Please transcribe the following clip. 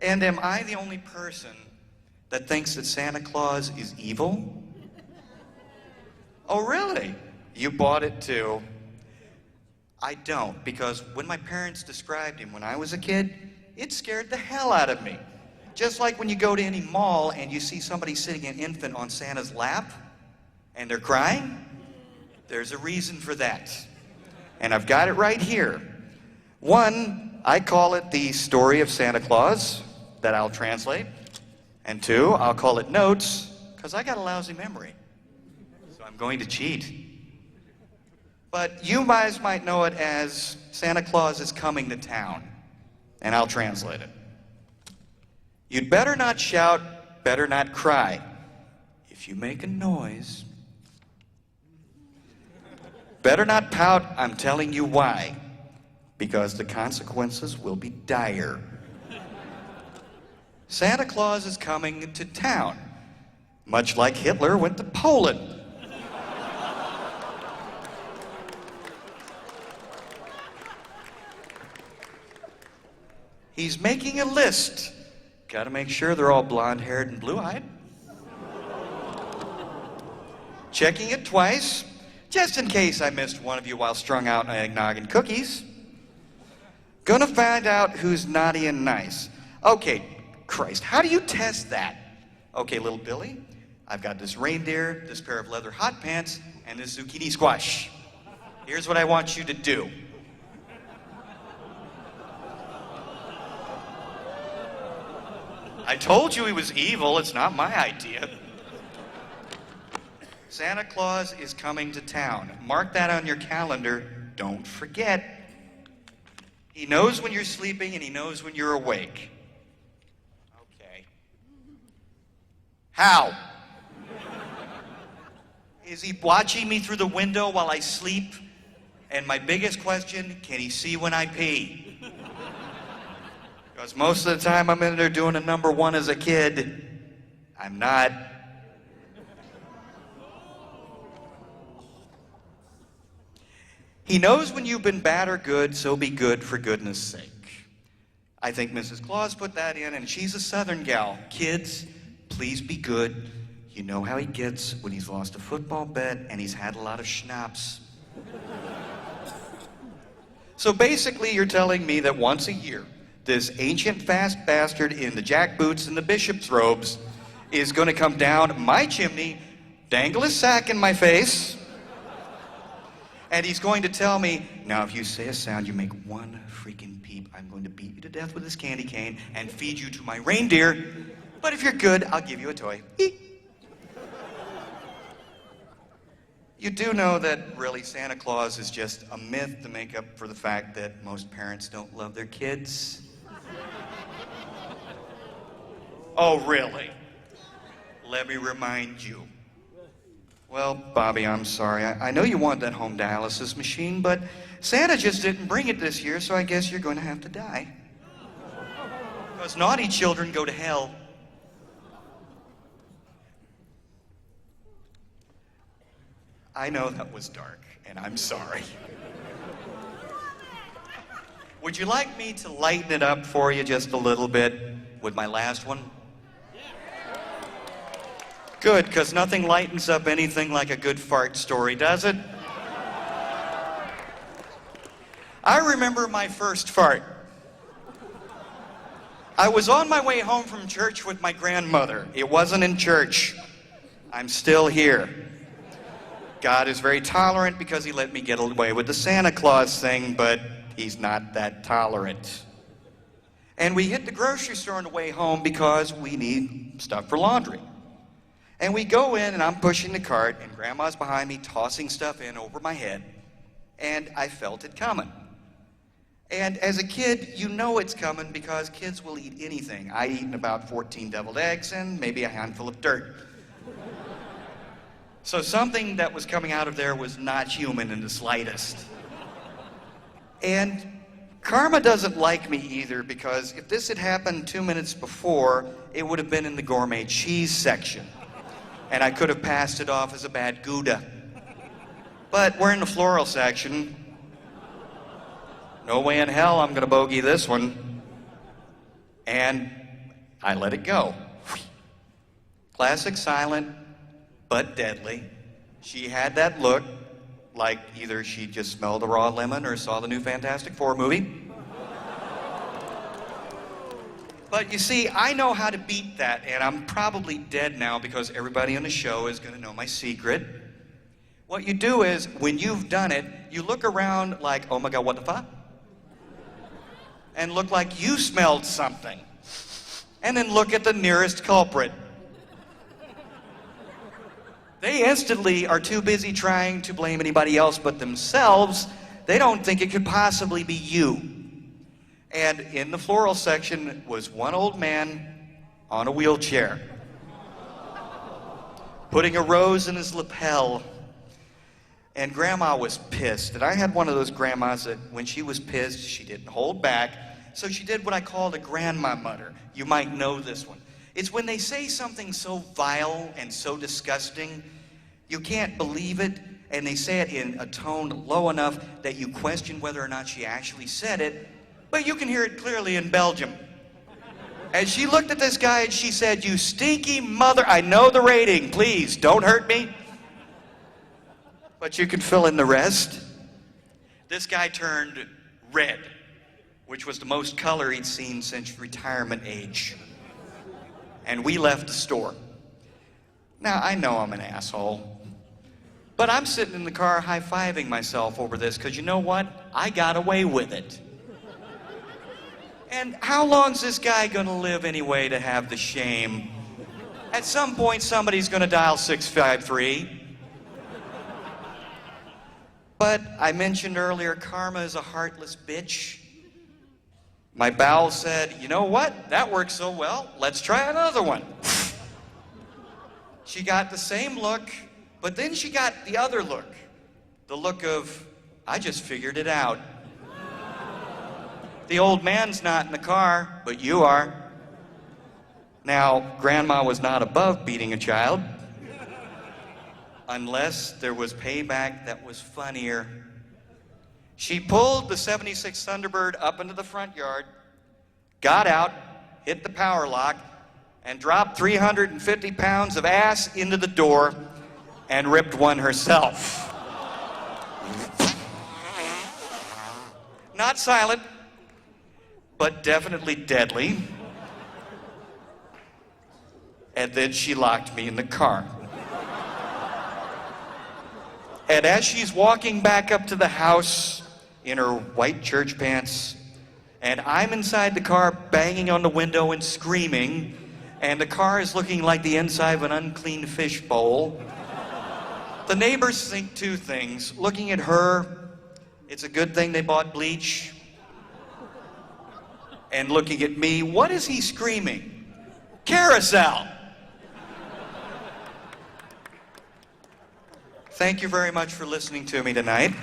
And am I the only person that thinks that Santa Claus is evil? Oh, really? You bought it too? I don't, because when my parents described him when I was a kid, it scared the hell out of me. Just like when you go to any mall and you see somebody sitting an infant on Santa's lap and they're crying, there's a reason for that. And I've got it right here. One, I call it the story of Santa Claus, that I'll translate. And two, I'll call it notes, because I got a lousy memory. So I'm going to cheat. But you guys might know it as Santa Claus is coming to town. And I'll translate it. You'd better not shout, better not cry. If you make a noise, better not pout, I'm telling you why. Because the consequences will be dire. Santa Claus is coming to town, much like Hitler went to Poland. He's making a list. Gotta make sure they're all blonde-haired and blue-eyed. Checking it twice, just in case I missed one of you while strung out on eggnog and cookies. Gonna find out who's naughty and nice. Okay, Christ, how do you test that? Okay, little Billy, I've got this reindeer, this pair of leather hot pants, and this zucchini squash. Here's what I want you to do. I told you he was evil. It's not my idea. Santa Claus is coming to town. Mark that on your calendar. Don't forget. He knows when you're sleeping and he knows when you're awake. Okay. How? Is he watching me through the window while I sleep? And my biggest question, can he see when I pee? Because most of the time I'm in there doing a number one as a kid. I'm not. He knows when you've been bad or good, so be good for goodness sake. I think Mrs. Claus put that in, and she's a Southern gal. Kids, please be good. You know how he gets when he's lost a football bet and he's had a lot of schnapps. So basically, you're telling me that once a year, this ancient fast bastard in the jackboots and the bishop's robes is going to come down my chimney, dangle his sack in my face, and he's going to tell me, now if you say a sound, you make one freaking peep, I'm going to beat you to death with this candy cane and feed you to my reindeer, but if you're good, I'll give you a toy. You do know that really Santa Claus is just a myth to make up for the fact that most parents don't love their kids. Oh, really? Let me remind you. Well, Bobby, I'm sorry. I know you want that home dialysis machine, but Santa just didn't bring it this year, so I guess you're going to have to die. Because naughty children go to hell. I know that was dark, and I'm sorry. Would you like me to lighten it up for you just a little bit with my last one? Good, because nothing lightens up anything like a good fart story, does it? I remember my first fart. I was on my way home from church with my grandmother. It wasn't in church. I'm still here. God is very tolerant because he let me get away with the Santa Claus thing, but he's not that tolerant. And we hit the grocery store on the way home because we need stuff for laundry. And we go in, and I'm pushing the cart, and Grandma's behind me tossing stuff in over my head, and I felt it coming. And as a kid, you know it's coming because kids will eat anything. I'd eaten about 14 deviled eggs and maybe a handful of dirt. So something that was coming out of there was not human in the slightest. And karma doesn't like me either, because if this had happened 2 minutes before, it would have been in the gourmet cheese section. And I could have passed it off as a bad Gouda. But we're in the floral section. No way in hell I'm gonna bogey this one. And I let it go. Classic silent, but deadly. She had that look like either she just smelled a raw lemon or saw the new Fantastic Four movie. But you see, I know how to beat that, and I'm probably dead now because everybody on the show is going to know my secret. What you do is, when you've done it, you look around like, oh my God, what the fuck? And look like you smelled something. And then look at the nearest culprit. They instantly are too busy trying to blame anybody else but themselves. They don't think it could possibly be you. And in the floral section was one old man on a wheelchair, putting a rose in his lapel. And Grandma was pissed. And I had one of those grandmas that when she was pissed, she didn't hold back. So she did what I called a grandma mutter. You might know this one. It's when they say something so vile and so disgusting, you can't believe it, and they say it in a tone low enough that you question whether or not she actually said it, but you can hear it clearly in Belgium. And she looked at this guy and she said, "You stinky mother, I know the rating, please, don't hurt me." But you can fill in the rest. This guy turned red, which was the most color he'd seen since retirement age. And we left the store. Now, I know I'm an asshole, but I'm sitting in the car high-fiving myself over this, because you know what? I got away with it. And how long's this guy gonna live anyway to have the shame? At some point, somebody's gonna dial 653. But I mentioned earlier, karma is a heartless bitch. My bowel said, you know what? That worked so well, let's try another one. She got the same look, but then she got the other look. The look of, I just figured it out. The old man's not in the car, but you are. Now, Grandma was not above beating a child, unless there was payback that was funnier. She pulled the 76 Thunderbird up into the front yard, got out, hit the power lock, and dropped 350 pounds of ass into the door and ripped one herself. Not silent, but definitely deadly. And then she locked me in the car. And as she's walking back up to the house in her white church pants, and I'm inside the car banging on the window and screaming, and the car is looking like the inside of an unclean fish bowl, the neighbors think two things. Looking at her, it's a good thing they bought bleach. And looking at me, what is he screaming? Carousel! Thank you very much for listening to me tonight.